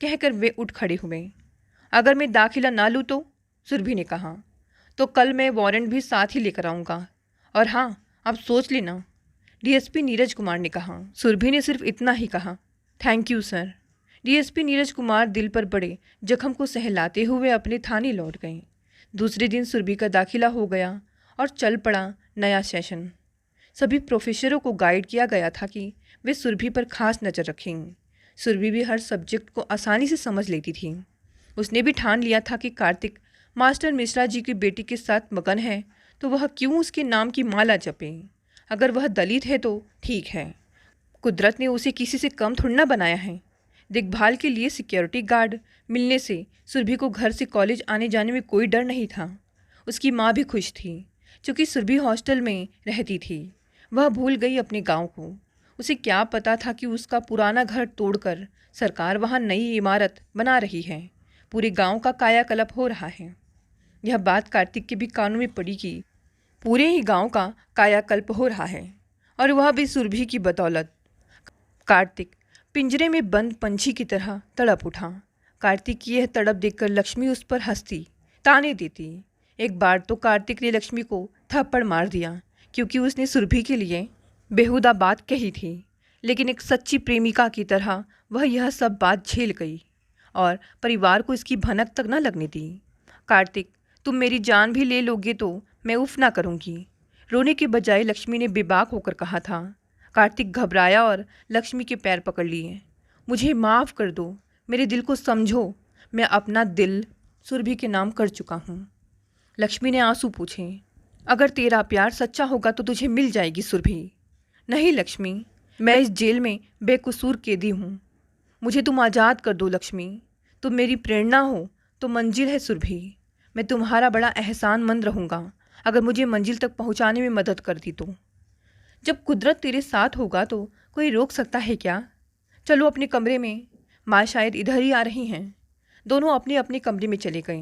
A: कहकर वे उठ खड़े हुए। अगर मैं दाखिला ना लूँ तो, सुरभि ने कहा, तो कल मैं वारंट भी साथ ही लेकर आऊँगा। और हाँ, आप सोच लेना, डीएसपी नीरज कुमार ने कहा। सुरभि ने सिर्फ इतना ही कहा, thank you sir. DSP Neeraj Kumar दिल पर बड़े जख्म को सहलाते हुए अपने थाने लौट गए। दूसरे दिन सुरभि का दाखिला हो गया और चल पड़ा नया सेशन। सभी प्रोफेसरों को गाइड किया गया था कि वे सुरभि पर खास नज़र रखें। सुरभि भी हर सब्जेक्ट को आसानी से समझ लेती थी। उसने भी ठान लिया था कि कार्तिक मास्टर मिश्रा जी की बेटी के साथ मगन है तो वह क्यों उसके नाम की माला जपे। अगर वह दलित है तो ठीक है, कुदरत ने उसे किसी से कम थोड़ा ना बनाया है। देखभाल के लिए सिक्योरिटी गार्ड मिलने से सुरभि को घर से कॉलेज आने जाने में कोई डर नहीं था। उसकी माँ भी खुश थी। चूँकि सुरभि हॉस्टल में रहती थी, वह भूल गई अपने गांव को। उसे क्या पता था कि उसका पुराना घर तोड़कर सरकार वहां नई इमारत बना रही है। पूरे गांव का कायाकल्प हो रहा है। यह बात कार्तिक के भी कानों में पड़ी कि पूरे ही गांव का कायाकल्प हो रहा है, और वह भी सुरभि की बदौलत। कार्तिक पिंजरे में बंद पंछी की तरह तड़प उठा। कार्तिक की यह तड़प देखकर लक्ष्मी उस पर हंसती, ताने देती। एक बार तो कार्तिक ने लक्ष्मी को थप्पड़ मार दिया क्योंकि उसने सुरभि के लिए बेहुदा बात कही थी। लेकिन एक सच्ची प्रेमिका की तरह वह यह सब बात झेल गई और परिवार को इसकी भनक तक न लगने दी। कार्तिक, तुम मेरी जान भी ले लोगे तो मैं उफ ना करूँगी, रोने के बजाय लक्ष्मी ने बेबाक होकर कहा था। कार्तिक घबराया और लक्ष्मी के पैर पकड़ लिए। मुझे माफ़ कर दो, मेरे दिल को समझो, मैं अपना दिल सुरभि के नाम कर चुका हूँ। लक्ष्मी ने आंसू पूछे। अगर तेरा प्यार सच्चा होगा तो तुझे मिल जाएगी सुरभि। नहीं लक्ष्मी, मैं इस जेल में बेकसूर कैदी हूँ। मुझे तुम आज़ाद कर दो लक्ष्मी। तुम मेरी प्रेरणा हो तो मंजिल है सुरभि। मैं तुम्हारा बड़ा एहसानमंद रहूँगा अगर मुझे मंजिल तक पहुँचाने में मदद कर दी तो। जब कुदरत तेरे साथ होगा तो कोई रोक सकता है क्या? चलो अपने कमरे में, माँ शायद इधर ही आ रही हैं। दोनों अपने अपने कमरे में चले गए।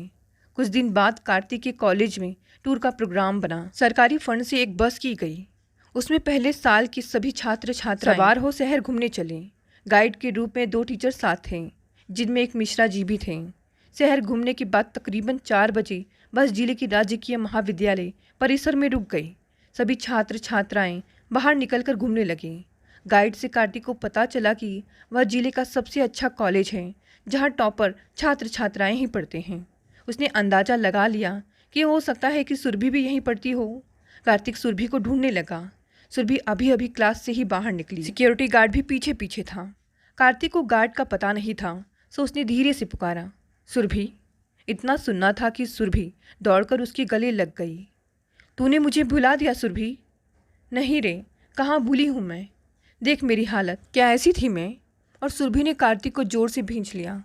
A: कुछ दिन बाद कार्तिक के कॉलेज में टूर का प्रोग्राम बना। सरकारी फंड से एक बस की गई। उसमें पहले साल के सभी छात्र छात्राएं सवार हो शहर घूमने चले। गाइड के रूप में 2 टीचर साथ थे, जिनमें एक मिश्रा जी भी थे। शहर घूमने के बाद तकरीबन 4 बजे बस जिले की राजकीय महाविद्यालय परिसर में रुक गई। सभी छात्र छात्राएं बाहर निकलकर घूमने लगे। गाइड से कार्तिक को पता चला कि वह जिले का सबसे अच्छा कॉलेज है, जहां टॉपर छात्र छात्राएं ही पढ़ते हैं। उसने अंदाज़ा लगा लिया कि हो सकता है कि सुरभि भी यहीं पढ़ती हो। कार्तिक सुरभि को ढूंढने लगा। सुरभि अभी अभी क्लास से ही बाहर निकली। सिक्योरिटी गार्ड भी पीछे पीछे था। कार्तिक को गार्ड का पता नहीं था, सो उसने धीरे से पुकारा, सुरभि। इतना सुनना था कि सुरभि दौड़कर उसके गले लग गई। तूने मुझे भुला दिया सुरभि? नहीं रे, कहाँ भूली हूँ मैं। देख मेरी हालत, क्या ऐसी थी मैं? और सुरभि ने कार्तिक को जोर से भींच लिया।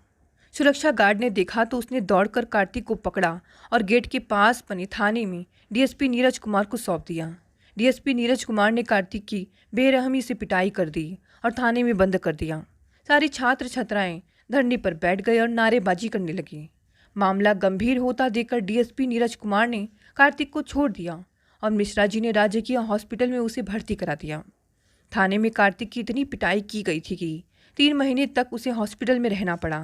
A: सुरक्षा गार्ड ने देखा तो उसने दौड़कर कार्तिक को पकड़ा और गेट के पास बने थाने में डीएसपी नीरज कुमार को सौंप दिया। डीएसपी नीरज कुमार ने कार्तिक की बेरहमी से पिटाई कर दी और थाने में बंद कर दिया। सारे छात्र छात्राएं धरने पर बैठ गए और नारेबाजी करने लगे। मामला गंभीर होता देखकर डीएसपी नीरज कुमार ने कार्तिक को छोड़ दिया और मिश्रा जी ने राजकीय हॉस्पिटल में उसे भर्ती करा दिया। थाने में कार्तिक की इतनी पिटाई की गई थी कि 3 महीने तक उसे हॉस्पिटल में रहना पड़ा।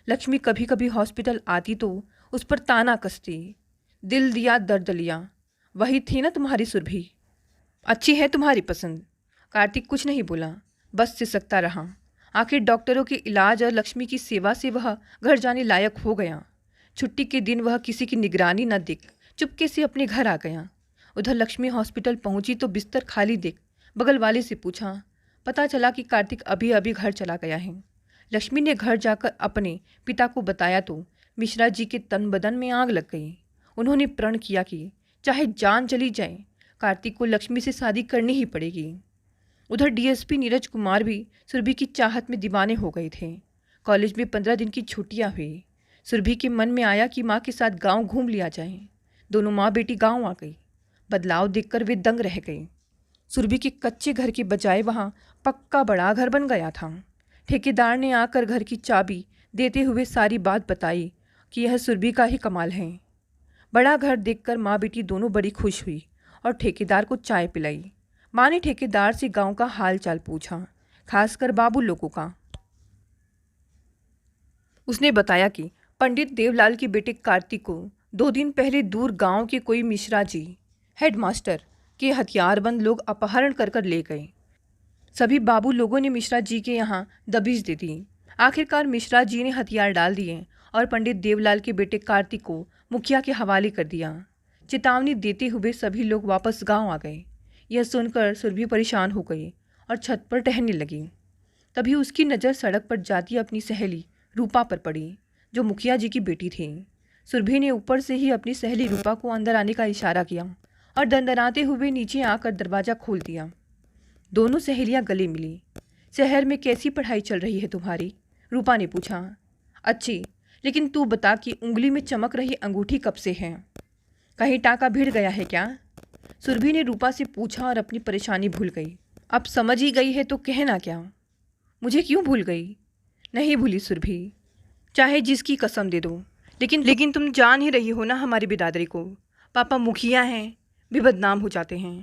A: लक्ष्मी कभी कभी हॉस्पिटल आती तो उस पर ताना कसती, दिल दिया दर्द लिया। वही थी ना तुम्हारी सुरभि? अच्छी है तुम्हारी पसंद। कार्तिक कुछ नहीं बोला, बस सिसकता रहा। आखिर डॉक्टरों के इलाज और लक्ष्मी की सेवा से वह घर जाने लायक हो गया। छुट्टी के दिन वह किसी की निगरानी न देख चुपके से अपने घर आ गया। उधर लक्ष्मी हॉस्पिटल पहुंची तो बिस्तर खाली देख बगल वाले से पूछा। पता चला कि कार्तिक अभी अभी घर चला गया है। लक्ष्मी ने घर जाकर अपने पिता को बताया तो मिश्रा जी के तन बदन में आग लग गई। उन्होंने प्रण किया कि चाहे जान चली जाए, कार्तिक को लक्ष्मी से शादी करनी ही पड़ेगी। उधर डीएसपी नीरज कुमार भी सुरभि की चाहत में दीवाने हो गए थे। कॉलेज में 15 दिन की छुट्टियां हुई। सुरभि के मन में आया कि माँ के साथ गांव घूम लिया जाए। दोनों माँ बेटी गांव आ गई। बदलाव देखकर वे दंग रह गए। सुरभि के कच्चे घर के बजाय वहाँ पक्का बड़ा घर बन गया था। ठेकेदार ने आकर घर की चाबी देते हुए सारी बात बताई कि यह सुरभि का ही कमाल है। बड़ा घर देखकर माँ बेटी दोनों बड़ी खुश हुई और ठेकेदार को चाय पिलाई। माँ ने ठेकेदार से गांव का हाल चाल पूछा, खासकर बाबू लोगों का। उसने बताया कि पंडित देवलाल के बेटे कार्तिक को 2 दिन पहले दूर गांव के कोई मिश्रा जी हेडमास्टर के हथियारबंद लोग अपहरण कर ले गए। सभी बाबू लोगों ने मिश्रा जी के यहाँ दबिश दे दी। आखिरकार मिश्रा जी ने हथियार डाल दिए और पंडित देवलाल के बेटे कार्तिक को मुखिया के हवाले कर दिया। चेतावनी देते हुए सभी लोग वापस गांव आ गए। यह सुनकर सुरभि परेशान हो गई और छत पर टहलने लगी। तभी उसकी नज़र सड़क पर जाती अपनी सहेली रूपा पर पड़ी, जो मुखिया जी की बेटी थी। सुरभि ने ऊपर से ही अपनी सहेली रूपा को अंदर आने का इशारा किया और दंदनाते हुए नीचे आकर दरवाज़ा खोल दिया। दोनों सहेलियां गले मिली। शहर में कैसी पढ़ाई चल रही है तुम्हारी? रूपा ने पूछा। अच्छी, लेकिन तू बता कि उंगली में चमक रही अंगूठी कब से है? कहीं टाका भिड़ गया है क्या? सुरभि ने रूपा से पूछा और अपनी परेशानी भूल गई। अब समझ ही गई है तो कहना क्या? मुझे क्यों भूल गई? नहीं भूली सुरभि, चाहे जिसकी कसम दे दो, लेकिन तुम जान ही रही हो ना हमारी बिरादरी को। पापा मुखिया हैं, भी बदनाम हो जाते हैं।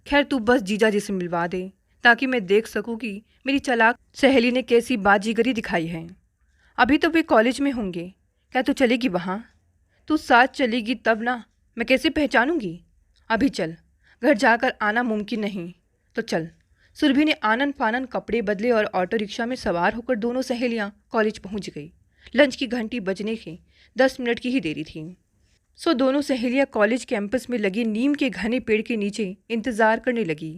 A: खैर तू बस जीजा जी से मिलवा दे, ताकि मैं देख सकूं कि मेरी चालाक सहेली ने कैसी बाजीगरी दिखाई है। अभी तो वे कॉलेज में होंगे, क्या तू चलेगी वहाँ? तू साथ चलेगी तब ना, मैं कैसे पहचानूंगी? अभी चल, घर जाकर आना मुमकिन नहीं तो चल। सुरभि ने आनन फानन कपड़े बदले और ऑटो रिक्शा में सवार होकर दोनों सहेलियां कॉलेज पहुंच गई। लंच की घंटी बजने के 10 मिनट की ही देरी थी। सो दोनों सहेलियां कॉलेज कैंपस में लगे नीम के घने पेड़ के नीचे इंतज़ार करने लगी।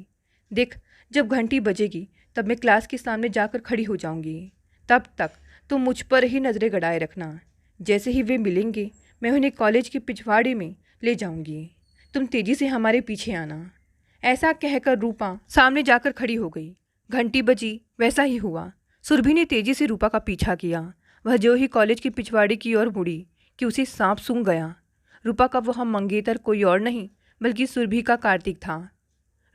A: देख, जब घंटी बजेगी तब मैं क्लास के सामने जाकर खड़ी हो जाऊंगी। तब तक तुम मुझ पर ही नज़रें गड़ाए रखना। जैसे ही वे मिलेंगे मैं उन्हें कॉलेज के पिछवाड़े में ले जाऊंगी। तुम तेज़ी से हमारे पीछे आना। ऐसा कहकर रूपा सामने जाकर खड़ी हो गई। घंटी बजी, वैसा ही हुआ। सुरभि ने तेज़ी से रूपा का पीछा किया। वह जो ही कॉलेज की पिछवाड़े की ओर मुड़ी कि उसे सांप सूंघ गया। रूपा का वह मंगेतर कोई और नहीं बल्कि सुरभि का कार्तिक था।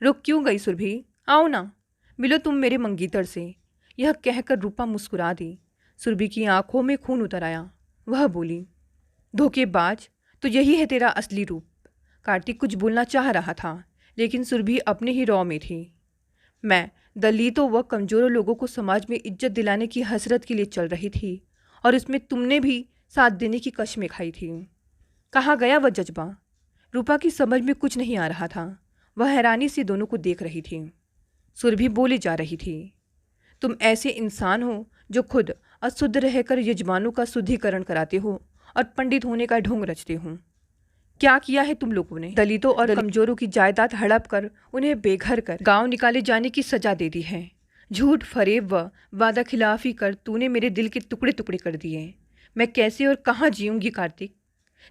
A: रुक क्यों गई सुरभि? आओ ना, मिलो तुम मेरे मंगेतर से। यह कहकर रूपा मुस्कुरा दी। सुरभि की आंखों में खून उतर आया। वह बोली, धोखेबाज, तो यही है तेरा असली रूप। कार्तिक कुछ बोलना चाह रहा था, लेकिन सुरभि अपने ही रौ में थी। मैं दलितों व कमज़ोरों लोगों को समाज में इज्जत दिलाने की हसरत के लिए चल रही थी, और इसमें तुमने भी साथ देने की कश्में खाई थी। कहाँ गया वह जज्बा? रूपा की समझ में कुछ नहीं आ रहा था। वह हैरानी से दोनों को देख रही थी। सुरभि बोले जा रही थी, तुम ऐसे इंसान हो जो खुद अशुद्ध रहकर यजमानों का शुद्धिकरण कराते हो और पंडित होने का ढोंग रचते हो। क्या किया है तुम लोगों ने? दलितों और कमजोरों की जायदाद हड़प कर उन्हें बेघर कर गांव निकाले जाने की सजा दे दी है। झूठ फरेब व वादा खिलाफी कर तूने मेरे दिल के टुकड़े टुकड़े कर दिए। मैं कैसे और कहाँ जीऊँगी कार्तिक?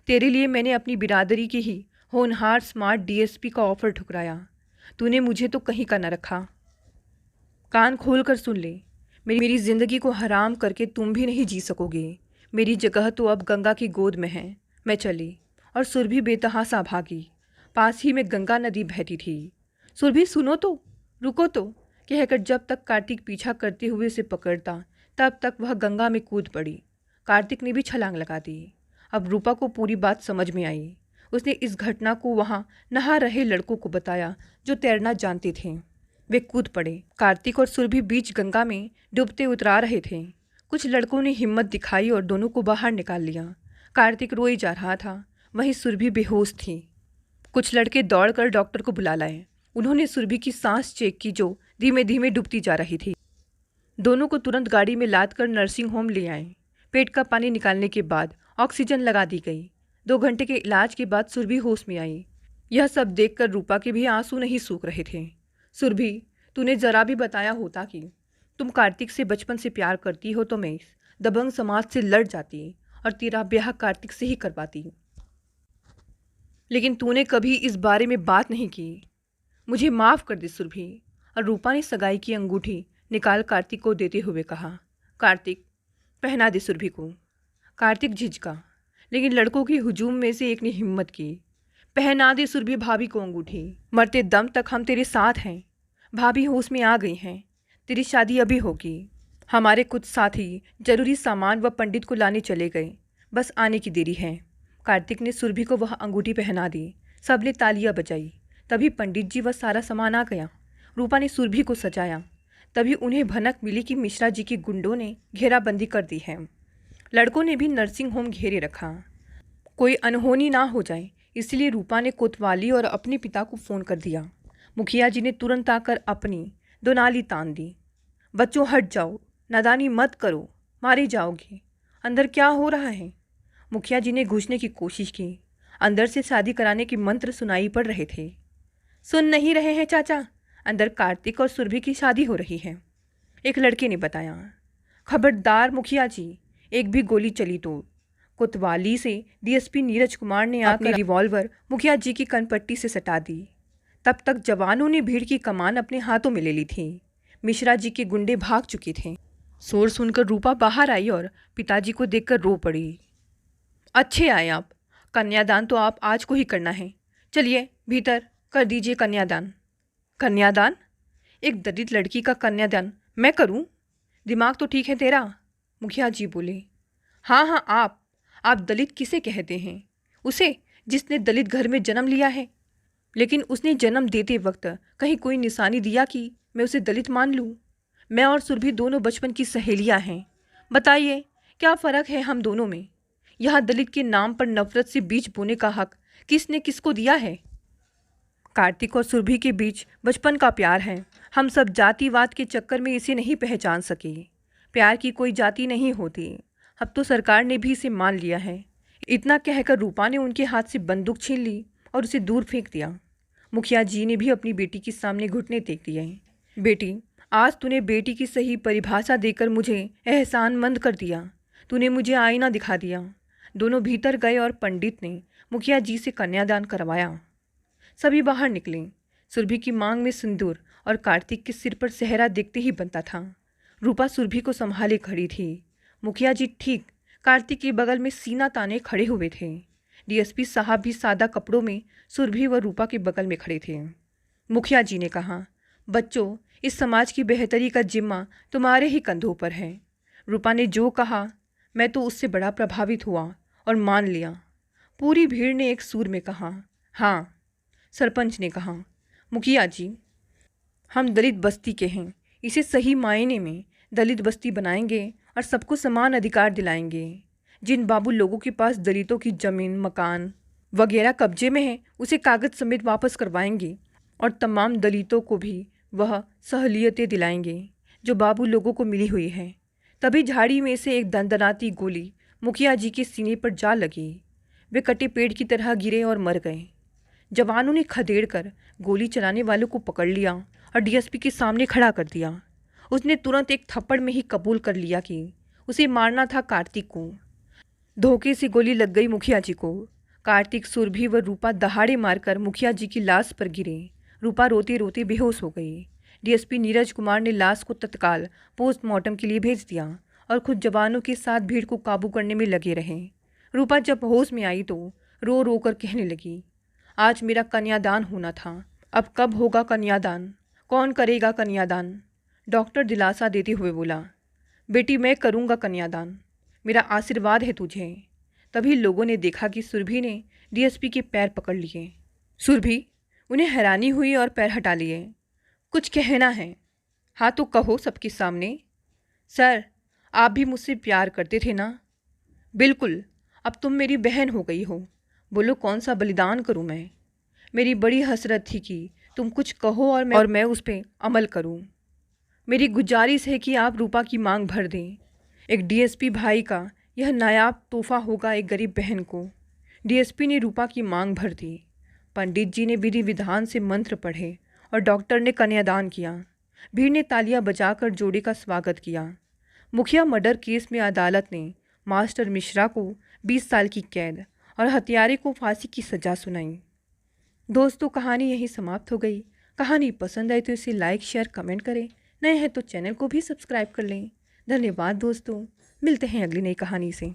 A: तेरे लिए मैंने अपनी बिरादरी के ही होनहार स्मार्ट डीएसपी का ऑफर ठुकराया। तूने मुझे तो कहीं का न रखा। कान खोल कर सुन ले, मेरी ज़िंदगी को हराम करके तुम भी नहीं जी सकोगे। मेरी जगह तो अब गंगा की गोद में है। मैं चली और सुरभि बेतहासा भागी। पास ही में गंगा नदी बहती थी। सुरभि सुनो तो, रुको तो कहकर जब तक कार्तिक पीछा करते हुए उसे पकड़ता तब तक वह गंगा में कूद पड़ी। कार्तिक ने भी छलांग लगा दी। अब रूपा को पूरी बात समझ में आई। उसने इस घटना को वहाँ नहा रहे लड़कों को बताया जो तैरना जानते थे। वे कूद पड़े। कार्तिक और सुरभि बीच गंगा में डूबते उतरा रहे थे। कुछ लड़कों ने हिम्मत दिखाई और दोनों को बाहर निकाल लिया। कार्तिक रोए जा रहा था, वहीं सुरभि बेहोश थी। कुछ लड़के दौड़कर डॉक्टर को बुला लाए। उन्होंने सुरभि की सांस चेक की जो धीमे धीमे डूबती जा रही थी। दोनों को तुरंत गाड़ी में लाद कर नर्सिंग होम ले आए। पेट का पानी निकालने के बाद ऑक्सीजन लगा दी गई। 2 घंटे के इलाज के बाद सुरभि होश में आई। यह सब देखकर रूपा के भी आंसू नहीं सूख रहे थे। सुरभि, तूने जरा भी बताया होता कि तुम कार्तिक से बचपन से प्यार करती हो तो मैं इस दबंग समाज से लड़ जाती और तेरा ब्याह कार्तिक से ही करवाती। लेकिन तूने कभी इस बारे में बात नहीं की। मुझे माफ़ कर दे सुरभि। और रूपा ने सगाई की अंगूठी निकाल कार्तिक को देते हुए कहा, कार्तिक, पहना दे सुरभि को। कार्तिक झिझका, लेकिन लड़कों के हुजूम में से एक ने हिम्मत की, पहना दे सुरभि भाभी को अंगूठी, मरते दम तक हम तेरे साथ हैं। भाभी होश में आ गई हैं, तेरी शादी अभी होगी। हमारे कुछ साथी जरूरी सामान व पंडित को लाने चले गए, बस आने की देरी है। कार्तिक ने सुरभि को वह अंगूठी पहना दी। सबने तालियां बजाई। तभी पंडित जी व सारा सामान आ गया। रूपा ने सुरभि को सजाया। तभी उन्हें भनक मिली कि मिश्रा जी के गुंडों ने घेराबंदी कर दी है। लड़कों ने भी नर्सिंग होम घेरे रखा, कोई अनहोनी ना हो जाए, इसलिए रूपा ने कोतवाली और अपने पिता को फ़ोन कर दिया। मुखिया जी ने तुरंत आकर अपनी दोनाली तान दी। बच्चों हट जाओ, नादानी मत करो, मारे जाओगे। अंदर क्या हो रहा है? मुखिया जी ने घुसने की कोशिश की। अंदर से शादी कराने के मंत्र सुनाई पड़ रहे थे। सुन नहीं रहे हैं चाचा, अंदर कार्तिक और सुरभि की शादी हो रही है, एक लड़के ने बताया। खबरदार मुखिया जी, एक भी गोली चली तो। कोतवाली से डीएसपी नीरज कुमार ने अपनी रिवॉल्वर मुखिया जी की कनपट्टी से सटा दी। तब तक जवानों ने भीड़ की कमान अपने हाथों में ले ली थी। मिश्रा जी के गुंडे भाग चुके थे। शोर सुनकर रूपा बाहर आई और पिताजी को देखकर रो पड़ी। अच्छे आए आप, कन्यादान तो आप आज को ही करना है। चलिए भीतर कर दीजिए कन्यादान। कन्यादान? एक दलित लड़की का कन्यादान मैं करूं? दिमाग तो ठीक है तेरा? मुखिया जी बोले। हाँ हाँ, आप दलित किसे कहते हैं? उसे जिसने दलित घर में जन्म लिया है। लेकिन उसने जन्म देते वक्त कहीं कोई निशानी दिया कि मैं उसे दलित मान लूँ? मैं और सुरभि दोनों बचपन की सहेलियाँ हैं। बताइए क्या फ़र्क है हम दोनों में? यहाँ दलित के नाम पर नफरत से बीज बोने का हक किसने किसको दिया है? कार्तिक और सुरभि के बीच बचपन का प्यार है। हम सब जातिवाद के चक्कर में इसे नहीं पहचान सके। प्यार की कोई जाति नहीं होती। अब तो सरकार ने भी इसे मान लिया है। इतना कहकर रूपा ने उनके हाथ से बंदूक छीन ली और उसे दूर फेंक दिया। मुखिया जी ने भी अपनी बेटी के सामने घुटने टेक दिए। बेटी, आज तूने बेटी की सही परिभाषा देकर मुझे एहसानमंद कर दिया। तूने मुझे आईना दिखा दिया। दोनों भीतर गए और पंडित ने मुखिया जी से कन्यादान करवाया। सभी बाहर निकले। सुरभि की मांग में सिंदूर और कार्तिक के सिर पर सेहरा देखते ही बनता था। रूपा सुरभि को संभाले खड़ी थी। मुखिया जी ठीक कार्तिक के बगल में सीना ताने खड़े हुए थे। डीएसपी साहब भी सादा कपड़ों में सुरभि व रूपा के बगल में खड़े थे। मुखिया जी ने कहा, बच्चों, इस समाज की बेहतरी का जिम्मा तुम्हारे ही कंधों पर है। रूपा ने जो कहा मैं तो उससे बड़ा प्रभावित हुआ और मान लिया। पूरी भीड़ ने एक सुर में कहा, हाँ। सरपंच ने कहा, मुखिया जी, हम दलित बस्ती के हैं। इसे सही मायने में दलित बस्ती बनाएंगे और सबको समान अधिकार दिलाएंगे। जिन बाबू लोगों के पास दलितों की ज़मीन, मकान वगैरह कब्जे में है, उसे कागज़ समेत वापस करवाएंगे और तमाम दलितों को भी वह सहूलियतें दिलाएंगे जो बाबू लोगों को मिली हुई है। तभी झाड़ी में से एक दंदनाती गोली मुखिया जी के सीने पर जा लगी। वे कटे पेड़ की तरह गिरे और मर गए। जवानों ने खदेड़ कर गोली चलाने वालों को पकड़ लिया और डीएसपी के सामने खड़ा कर दिया। उसने तुरंत एक थप्पड़ में ही कबूल कर लिया कि उसे मारना था कार्तिक को। धोखे से गोली लग गई मुखिया जी को। कार्तिक, सुरभि व रूपा दहाड़े मारकर मुखिया जी की लाश पर गिरे। रूपा रोते रोते बेहोश हो गई। डीएसपी नीरज कुमार ने लाश को तत्काल पोस्टमार्टम के लिए भेज दिया और खुद जवानों के साथ भीड़ को काबू करने में लगे रहे। रूपा जब होश में आई तो रो रो कर कहने लगी, आज मेरा कन्यादान होना था, अब कब होगा कन्यादान? कौन करेगा कन्यादान? डॉक्टर दिलासा देते हुए बोला, बेटी मैं करूँगा कन्यादान, मेरा आशीर्वाद है तुझे। तभी लोगों ने देखा कि सुरभि ने डीएसपी के पैर पकड़ लिए। सुरभि, उन्हें हैरानी हुई और पैर हटा लिए। कुछ कहना है? हाँ तो कहो सबके सामने। सर, आप भी मुझसे प्यार करते थे ना? बिल्कुल, अब तुम मेरी बहन हो गई हो। बोलो कौन सा बलिदान करूं मैं? मेरी बड़ी हसरत थी कि तुम कुछ कहो और मैं उस पर अमल करूं। मेरी गुजारिश है कि आप रूपा की मांग भर दें। एक डीएसपी भाई का यह नायाब तोहफा होगा एक गरीब बहन को। डीएसपी ने रूपा की मांग भर दी। पंडित जी ने विधि विधान से मंत्र पढ़े और डॉक्टर ने कन्यादान किया। भीड़ ने तालियां बजाकर जोड़े का स्वागत किया। मुखिया मर्डर केस में अदालत ने मास्टर मिश्रा को 20 साल की कैद और हत्यारे को फांसी की सज़ा सुनाई। दोस्तों, कहानी यहीं समाप्त हो गई। कहानी पसंद आई तो इसे लाइक, शेयर, कमेंट करें। नए हैं तो चैनल को भी सब्सक्राइब कर लें। धन्यवाद दोस्तों, मिलते हैं अगली नई कहानी से।